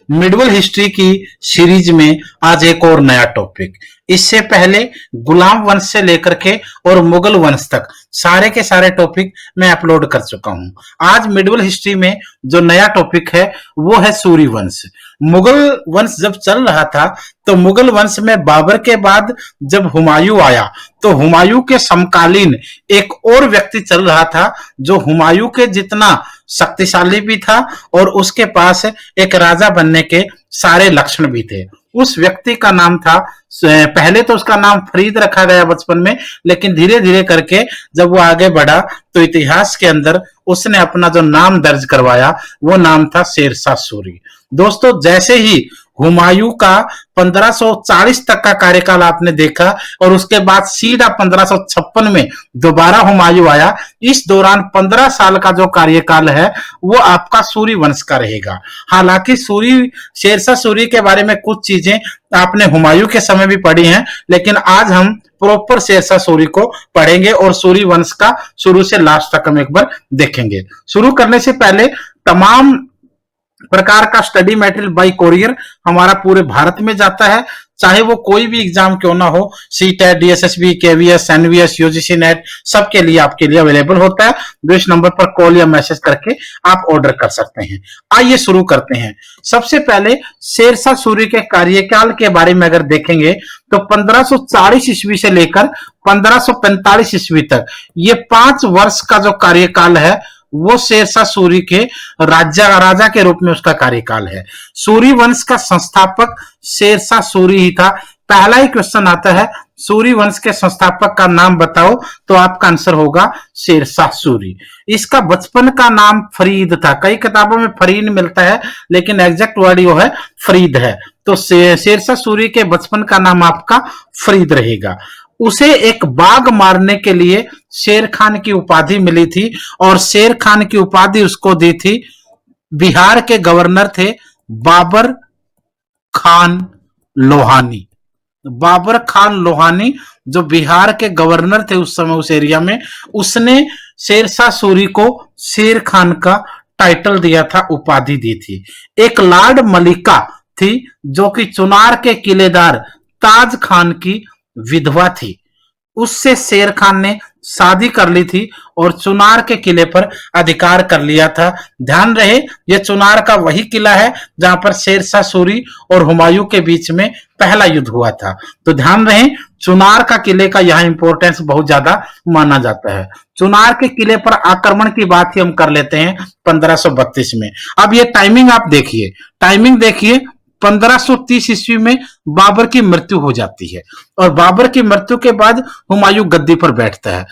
Medieval history की series में आज एक और नया टॉपिक। इससे पहले गुलाम वंश से लेकर के और मुगल वंश तक सारे के सारे टॉपिक मैं अपलोड कर चुका हूं। आज मिडवल हिस्ट्री में जो नया टॉपिक है वो है सूरी वंश। मुगल वंश जब चल रहा था तो मुगल वंश में बाबर के बाद जब हुमायूं आया तो हुमायूं के समकालीन एक और व्यक्ति चल रहा था जो हुमायूं के जितना शक्तिशाली भी था और उसके पास एक राजा बनने के सारे लक्षण भी थे। उस व्यक्ति का नाम था, पहले तो उसका नाम फरीद रखा गया बचपन में, लेकिन धीरे धीरे करके जब वो आगे बढ़ा तो इतिहास के अंदर उसने अपना जो नाम दर्ज करवाया वो नाम था शेरशाह सूरी। दोस्तों, जैसे ही हुमायूं का 1540 तक का कार्यकाल आपने देखा और उसके बाद सीधा 1556 में दोबारा हुमायूं आया, इस दौरान 15 साल का जो कार्यकाल है वो आपका सूरी वंश का रहेगा। हालांकि शेरशाह सूरी के बारे में कुछ चीजें आपने हुमायूं के समय भी पढ़ी हैं, लेकिन आज हम प्रॉपर शेरशाह सूरी को पढ़ेंगे और सूरी वंश का शुरू से लास्ट तक हम एक बार देखेंगे। शुरू करने से पहले तमाम प्रकार का स्टडी मटेरियल बाय कोरियर हमारा पूरे भारत में जाता है, चाहे वो कोई भी एग्जाम क्यों ना हो, CTET, DSSB, KVS, NVS, UGC NET, सबके लिए आपके लिए अवेलेबल होता है। जो इस नंबर पर कॉल या मैसेज करके आप ऑर्डर कर सकते हैं। आइए शुरू करते हैं। सबसे पहले शेरशाह सूरी के कार्यकाल के बारे में अगर देखेंगे तो 1540 ईस्वी से लेकर 1545 ईस्वी तक ये 5 वर्ष का जो कार्यकाल है वो शेरशाह सूरी के राजा के रूप में उसका कार्यकाल है। सूरी वंश का संस्थापक शेरशाह सूरी ही था। पहला ही क्वेश्चन आता है, सूरी वंश के संस्थापक का नाम बताओ, तो आपका आंसर होगा शेरशाह सूरी। इसका बचपन का नाम फरीद था। कई किताबों में फरीद मिलता है लेकिन एग्जैक्ट वर्ड जो है फरीद है। तो शेरशाह सूरी के बचपन का नाम आपका फरीद रहेगा। उसे एक बाघ मारने के लिए शेर खान की उपाधि मिली थी और शेर खान की उपाधि उसको दी थी बिहार के गवर्नर थे बाबर खान लोहानी। बाबर खान लोहानी जो बिहार के गवर्नर थे उस समय उस एरिया में, उसने शेरशाह सूरी को शेर खान का टाइटल दिया था, उपाधि दी थी। एक लार्ड मलिका थी जो कि चुनार के किलेदार ताज खान की विधवा थी। उससे शेर खान ने शादी कर ली थी और चुनार के किले पर अधिकार कर लिया था। ध्यान रहे, यह चुनार का वही किला है जहां पर शेरशाह सूरी और हुमायूं के बीच में पहला युद्ध हुआ था। तो ध्यान रहे, चुनार का किले का यहाँ इंपॉर्टेंस बहुत ज्यादा माना जाता है। चुनार के किले पर आक्रमण की बात ही हम कर लेते हैं 1532 में। अब ये टाइमिंग आप देखिए, 1530 ईस्वी में बाबर की मृत्यु हो जाती है और बाबर की मृत्यु के बाद हुमायूं गद्दी पर बैठता है।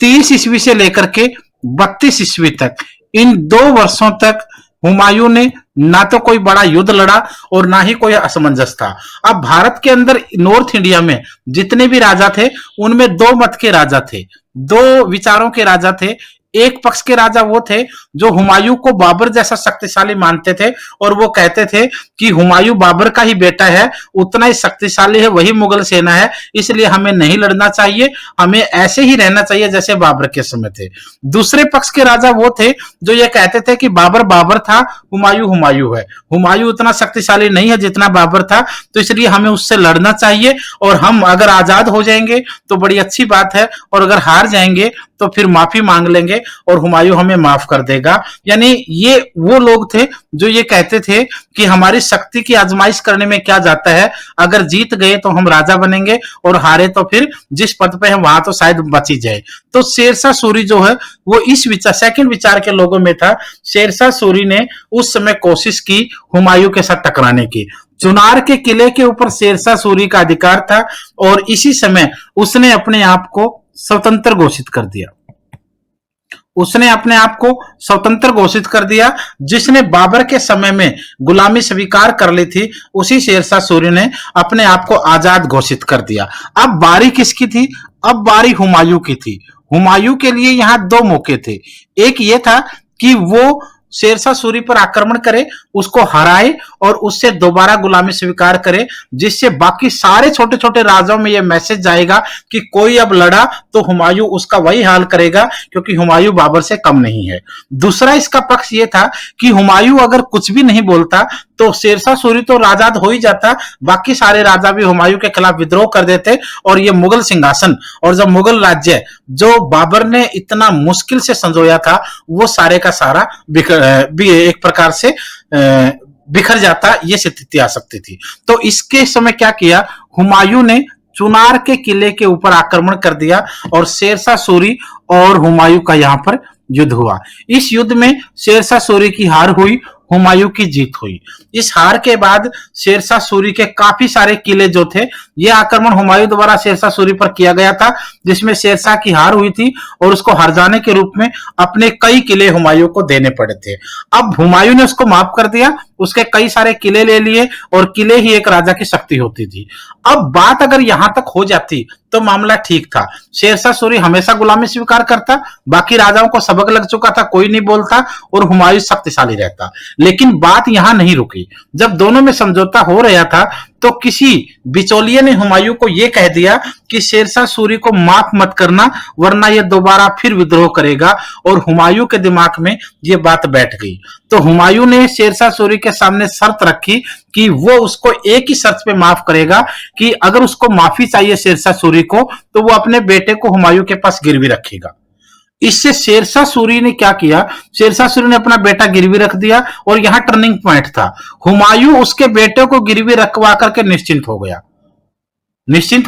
30 ईस्वी से लेकर के 32 ईस्वी तक, इन 2 वर्षों तक हुमायूं ने ना तो कोई बड़ा युद्ध लड़ा और ना ही कोई असमंजस था। अब भारत के अंदर नॉर्थ इंडिया में जितने भी राजा थे उनमें 2 मत के राजा थे, 2 विचारों के राजा थे। एक पक्ष के राजा वो थे जो हुमायूं को बाबर जैसा शक्तिशाली मानते थे और वो कहते थे कि हुमायूं बाबर का ही बेटा है, उतना ही शक्तिशाली है, वही मुगल सेना है, इसलिए हमें नहीं लड़ना चाहिए, हमें ऐसे ही रहना चाहिए जैसे बाबर के समय थे। दूसरे पक्ष के राजा वो थे जो ये कहते थे कि बाबर था, हुमायूं है, हुमायूं उतना शक्तिशाली नहीं है जितना बाबर था, तो इसलिए हमें उससे लड़ना चाहिए और हम अगर आजाद हो जाएंगे तो बड़ी अच्छी बात है और अगर हार जाएंगे तो फिर माफी मांग लेंगे और हुमायूं हमें माफ कर देगा। यानी ये वो लोग थे जो ये कहते थे कि हमारी शक्ति की आजमाइश करने में क्या जाता है, अगर जीत गए तो हम राजा बनेंगे और हारे तो फिर जिस पद पे हैं वहां तो शायद बच ही जाए। तो शेरशाह सूरी जो है वो इस सेकंड विचार के लोगों में था। शेरशाह सूरी ने उस समय कोशिश की हुमायूं के साथ टकराने की। चुनार के किले के ऊपर शेरशाह सूरी का अधिकार था और इसी समय उसने अपने आप को स्वतंत्र घोषित कर दिया। जिसने बाबर के समय में गुलामी स्वीकार कर ली थी, उसी शेरशाह सूरी ने अपने आप को आजाद घोषित कर दिया। अब बारी किसकी थी? अब बारी हुमायूं की थी। हुमायूं के लिए यहां 2 मौके थे। एक ये था कि वो शेरशाह सूरी पर आक्रमण करे, उसको हराए और उससे दोबारा गुलामी स्वीकार करे, जिससे बाकी सारे छोटे छोटे राजाओं में यह मैसेज जाएगा कि कोई अब लड़ा तो हुमायूं उसका वही हाल करेगा क्योंकि हुमायूं बाबर से कम नहीं है। दूसरा इसका पक्ष यह था कि हुमायूं अगर कुछ भी नहीं बोलता तो शेरशाह सूरी तो राजा हो ही जाता, बाकी सारे राजा भी हुमायूं के खिलाफ विद्रोह कर देते और ये मुगल सिंहासन और जब मुगल राज्य जो बाबर ने इतना मुश्किल से संजोया था वो सारे का सारा भी एक प्रकार से बिखर जाता, ये स्थिति आ सकती थी। तो इसके समय क्या किया, हुमायूं ने चुनार के किले के ऊपर आक्रमण कर दिया और शेरशाह सूरी और हुमायूं का यहां पर युद्ध हुआ। इस युद्ध में शेरशाह सूरी की हार हुई, हुमायूं की जीत हुई। इस हार के बाद शेरशाह सूरी के काफी सारे किले जो थे, यह आक्रमण हुमायूं द्वारा शेरशाह सूरी पर किया गया था, जिसमें शेरशाह की हार हुई थी और उसको हर्जाने के रूप में अपने कई किले हुमायूं को देने पड़े थे। अब हुमायूं ने उसको माफ कर दिया, उसके कई सारे किले ले लिए और किले ही एक राजा की शक्ति होती थी। अब बात अगर यहां तक हो जाती तो मामला ठीक था, शेरशाह सूरी हमेशा गुलामी स्वीकार करता, बाकी राजाओं को सबक लग चुका था, कोई नहीं बोलता और हुमायूं शक्तिशाली रहता। लेकिन बात यहां नहीं रुकी। जब दोनों में समझौता हो रहा था तो किसी बिचौलिए ने हुमायूं को यह कह दिया कि शेरशाह सूरी को माफ मत करना वरना यह दोबारा फिर विद्रोह करेगा, और हुमायूं के दिमाग में यह बात बैठ गई। तो हुमायूं ने शेरशाह सूरी के सामने शर्त रखी कि वो उसको एक ही शर्त पे माफ करेगा कि अगर उसको माफी चाहिए शेरशाह सूरी को तो वो अपने बेटे को हुमायूं के पास गिरवी रखेगा। इससे शेरशाह सूरी ने क्या किया, शेरशाह सूरी ने अपना बेटा गिरवी रख दिया और यहां टर्निंग पॉइंट था। हुमायूं उसके बेटे को गिरवी रखवा करके निश्चिंत हो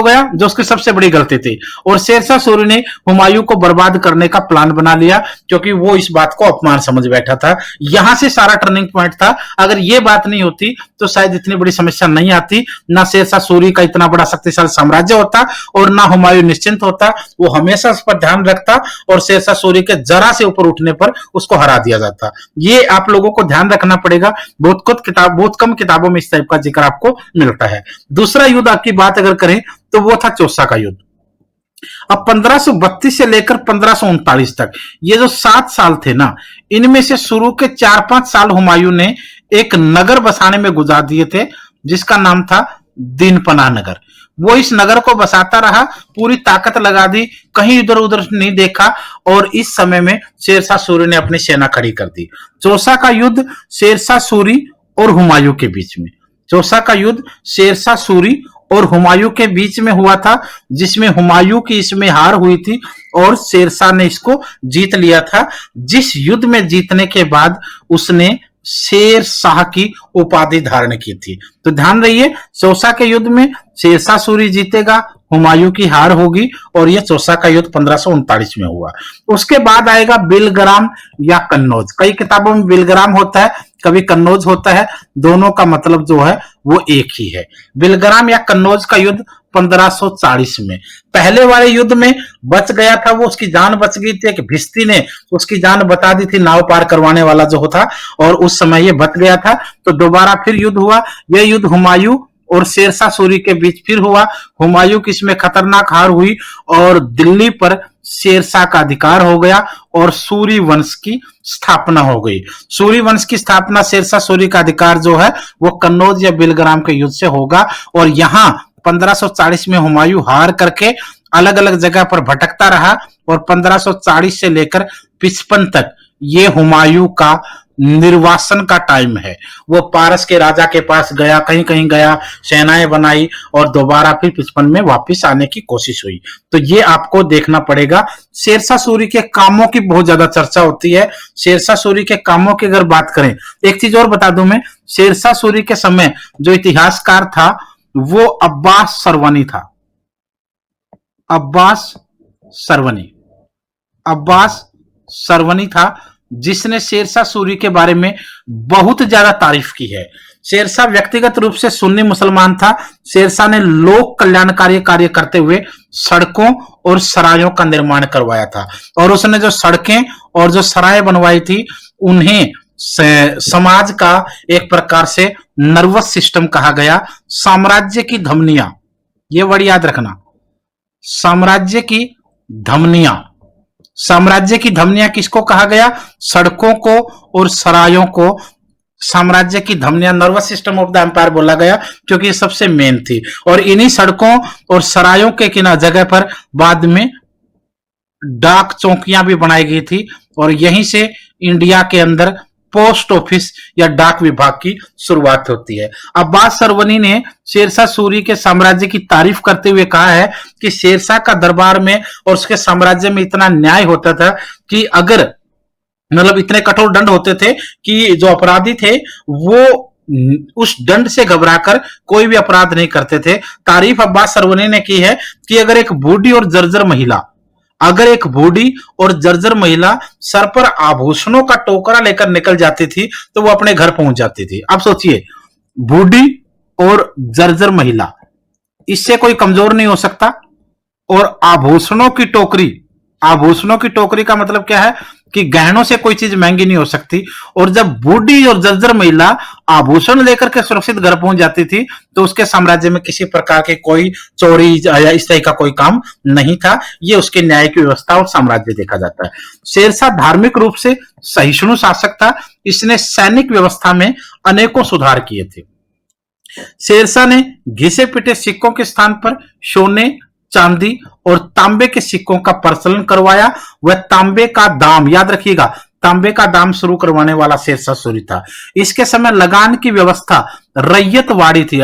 गया, जो उसकी सबसे बड़ी गलती थी। और शेरशाह सूरी ने हुमायूं को बर्बाद करने का प्लान बना लिया क्योंकि वो इस बात को अपमान समझ बैठा था। यहां से सारा टर्निंग पॉइंट था। अगर ये बात नहीं होती तो शायद इतनी बड़ी समस्या नहीं आती, ना शेरशाह सूरी का इतना बड़ा शक्तिशाली साम्राज्य होता और ना हुमायूं निश्चिंत होता। वो हमेशा उस पर ध्यान रखता और शेरशाह सूरी के जरा से ऊपर उठने पर उसको हरा दिया जाता। ये आप लोगों को ध्यान रखना पड़ेगा, बहुत कम किताबों में इस टाइप का जिक्र आपको मिलता है। दूसरा युद्ध आपकी बात अगर करें तो वो था चौसा का युद्ध। अब 1532 से लेकर 1539 तक ये जो 7 साल थे ना, इनमें से शुरू के 4-5 साल हुमायूं ने एक नगर बसाने में गुजार दिए थे जिसका नाम था दीनपनाह नगर। वो इस नगर को बसाता रहा, पूरी ताकत लगा दी, कहीं इधर उधर नहीं देखा और इस समय में शेरशाह सूरी ने अपनी सेना खड़ी कर दी। चौसा का युद्ध शेरशाह सूरी और हुमायूं के बीच में, चौसा का युद्ध शेरशाह सूरी और हुमायूं के बीच में हुआ था, जिसमें हुमायूं की इसमें हार हुई थी और शेरशाह ने इसको जीत लिया था। जिस युद्ध में जीतने के बाद उसने शेर शाह की उपाधि धारण की थी। तो ध्यान रहिए, चौसा के युद्ध में शेरशाह सूरी जीतेगा, हुमायूं की हार होगी और यह चौसा का युद्ध 1539 में हुआ। उसके बाद आएगा बिलग्राम या कन्नौज। कई किताबों में बिलग्राम होता है, कभी कन्नौज होता है, दोनों का मतलब जो है वो एक ही है। बिलग्राम या कन्नौज का युद्ध 1540 में। पहले वाले युद्ध में बच गया था वो, उसकी जान बच गई थी, एक भिस्ती ने उसकी जान बता दी थी, नाव पार करवाने वाला जो होता, और उस समय ये बच गया था। तो दोबारा फिर युद्ध हुआ। यह युद्ध हुमायूं और शेरशाह सूरी के बीच फिर हुआ। हुमायूं की इसमें खतरनाक हार हुई और दिल्ली पर शेरशाह का अधिकार हो गया और सूरी वंश की स्थापना हो गई। सूरी वंश की स्थापना, शेरशाह सूरी का अधिकार जो है वो कन्नौज या बिलग्राम के युद्ध से होगा। और यहाँ 1540 में हुमायूं हार करके अलग अलग जगह पर भटकता रहा और 1540 से लेकर 55 तक ये हुमायूं का निर्वासन का टाइम है। वो पारस के राजा के पास गया, कहीं कहीं गया, सेनाएं बनाई और दोबारा फिर 55 में वापस आने की कोशिश हुई। तो ये आपको देखना पड़ेगा। शेरशाह सूरी के कामों की बहुत ज्यादा चर्चा होती है। शेरशाह सूरी के कामों की अगर बात करें, एक चीज और बता दूं मैं, शेरशाह सूरी के समय जो इतिहासकार था वो अब्बास सरवनी था। अब्बास सरवनी था जिसने शेरशाह सूरी के बारे में बहुत ज्यादा तारीफ की है। शेरशाह व्यक्तिगत रूप से सुन्नी मुसलमान था। शेरशाह ने लोक कल्याणकारी कार्य करते हुए सड़कों और सरायों का निर्माण करवाया था और उसने जो सड़कें और जो सराय बनवाई थी उन्हें समाज का एक प्रकार से नर्वस सिस्टम कहा गया। साम्राज्य की धमनियां, ये वर्ड याद रखना, साम्राज्य की धमनियां किसको कहा गया? सड़कों को और सरायों को साम्राज्य की धमनियां, nervous system of the empire बोला गया क्योंकि ये सबसे मेन थी। और इन्हीं सड़कों और सरायों के किनारे जगह पर बाद में डाक चौकियां भी बनाई गई थी और यहीं से इंडिया के अंदर पोस्ट ऑफिस या डाक विभाग की शुरुआत होती है। अब्बास सरवनी ने शेरशाह सूरी के साम्राज्य की तारीफ करते हुए कहा है कि शेरशाह का दरबार में और उसके साम्राज्य में इतना न्याय होता था कि अगर मतलब इतने कठोर दंड होते थे कि जो अपराधी थे वो उस दंड से घबराकर कोई भी अपराध नहीं करते थे। तारीफ अब्बास सरवनी ने की है कि अगर एक बूढ़ी और जर्जर महिला सर पर आभूषणों का टोकरा लेकर निकल जाती थी तो वो अपने घर पहुंच जाती थी। अब सोचिए, बूढ़ी और जर्जर महिला, इससे कोई कमजोर नहीं हो सकता। और आभूषणों की टोकरी का मतलब क्या है कि गहनों से कोई चीज महंगी नहीं हो सकती। और जब बूढ़ी और जर्जर महिला आभूषण लेकर के सुरक्षित घर पहुंच जाती थी तो उसके साम्राज्य में किसी प्रकार के कोई चोरी या इस तरह का कोई काम नहीं था। ये उसके न्याय की व्यवस्था और साम्राज्य देखा जाता है। शेरशाह धार्मिक रूप से सहिष्णु शासक था। इसने सैनिक व्यवस्था में अनेकों सुधार किए थे। शेरशाह ने घिसे पिटे सिक्कों के स्थान पर सोने, चांदी और तांबे के सिक्कों का प्रचलन करवाया। वह तांबे का दाम, याद रखिएगा, तांबे का दाम शुरू करवाने वाला शेरशाह सूरी था। इसके समय लगान की व्यवस्था रैयतवाड़ी थी।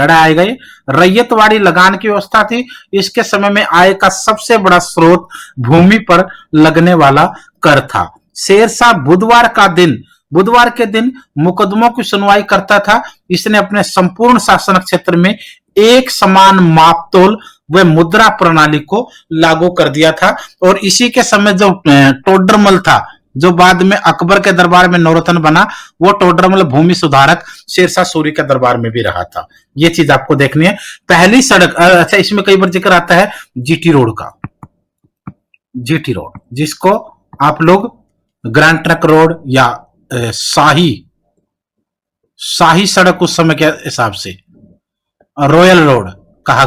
रैयतवाड़ी लगान की व्यवस्था थी। इसके समय में आय का सबसे बड़ा स्रोत भूमि पर लगने वाला कर था। शेरशाह बुधवार के दिन मुकदमों की सुनवाई करता था। इसने अपने संपूर्ण शासन क्षेत्र में एक समान मापतोल व मुद्रा प्रणाली को लागू कर दिया था। और इसी के समय जो टोडरमल था, जो बाद में अकबर के दरबार में नौरतन बना, वो टोडरमल भूमि सुधारक शेरशाह सूरी के दरबार में भी रहा था। ये चीज आपको देखनी है। पहली सड़क, अच्छा इसमें कई बार जिक्र आता है जीटी रोड का, जीटी रोड जिसको आप लोग ग्रैंड ट्रक रोड या शाही सड़क उस समय के हिसाब से रॉयल रोड कहा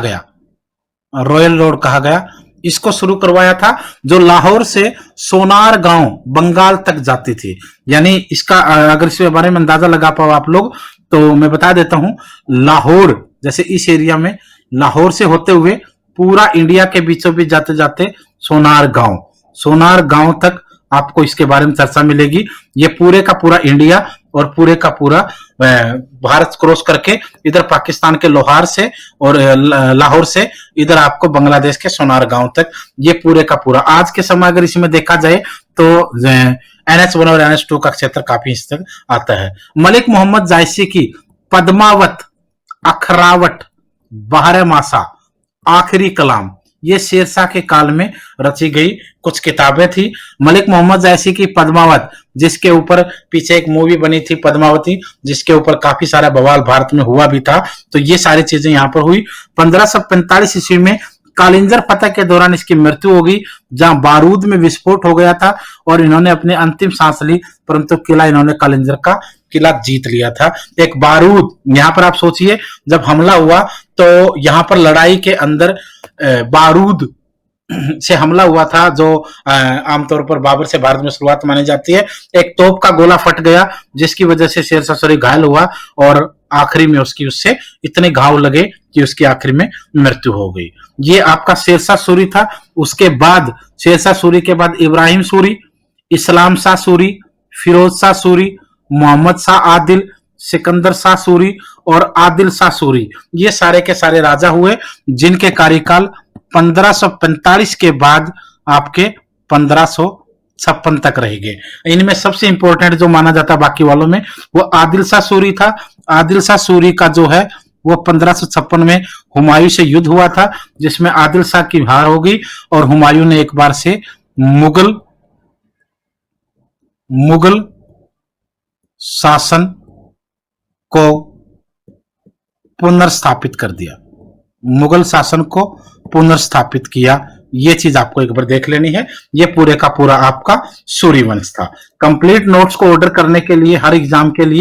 गया। इसको शुरू करवाया था, जो लाहौर से सोनार गांव बंगाल तक जाती थी। यानी इसका अगर इसके बारे में अंदाजा लगा पाओ आप लोग तो मैं बता देता हूं। लाहौर, जैसे इस एरिया में लाहौर से होते हुए पूरा इंडिया के बीचों बीच जाते जाते सोनार गांव तक आपको इसके बारे में चर्चा मिलेगी। ये पूरे का पूरा इंडिया और पूरे का पूरा भारत क्रॉस करके इधर पाकिस्तान के लोहार से और लाहौर से इधर आपको बांग्लादेश के सोनार गांव तक, ये पूरे का पूरा। आज के समय अगर इसमें देखा जाए तो NH1 और NH2 का क्षेत्र काफी इस तक आता है। मलिक मोहम्मद जायसी की पद्मावत, अखरावट, बारहमासा, आखिरी कलाम, ये शेरशाह के काल में रची गई कुछ किताबें थी। मलिक मोहम्मद जायसी की पद्मावत, जिसके ऊपर पीछे एक मूवी बनी थी पद्मावती, जिसके ऊपर काफी सारा बवाल भारत में हुआ भी था। तो ये सारी चीजें यहाँ पर हुई। 1545 ईस्वी में कालिंजर फतह के दौरान इसकी मृत्यु हो गई, जहां बारूद में विस्फोट हो गया था और इन्होंने अपनी अंतिम सांस ली, परंतु इन्होंने कालिंजर का किला जीत लिया था। एक बारूद, यहाँ पर आप सोचिए जब हमला हुआ तो यहाँ पर लड़ाई के अंदर बारूद से हमला हुआ था, जो आमतौर पर बाबर से भारत में शुरुआत मानी जाती है। एक तोप का गोला फट गया जिसकी वजह से शेरशाह सूरी घायल हुआ और आखिरी में उससे इतने घाव लगे कि उसकी आखिरी में मृत्यु हो गई। ये आपका शेरशाह सूरी था। उसके बाद शेरशाह सूरी के बाद इब्राहिम सूरी, इस्लाम शाह सूरी, फिरोज शाह सूरी, मोहम्मद शाह आदिल, सिकंदर शाह सूरी और आदिल शाह सूरी, ये सारे के सारे राजा हुए, जिनके कार्यकाल 1545 के बाद आपके 1556 तक रहेंगे। इनमें सबसे इंपॉर्टेंट जो माना जाता बाकी वालों में वो आदिल शाह सूरी था। आदिल शाह सूरी का जो है वो 1556 में हुमायूं से युद्ध हुआ था, जिसमें आदिल शाह की हार हो गई और हुमायूं ने एक बार से मुगल शासन को पुनर्स्थापित कर दिया, मुगल शासन को पुनर्स्थापित किया। ये चीज आपको एक बार देख लेनी है। ये पूरे का पूरा आपका सूरी वंश था। कंप्लीट नोट्स को ऑर्डर करने के लिए हर एग्जाम के लिए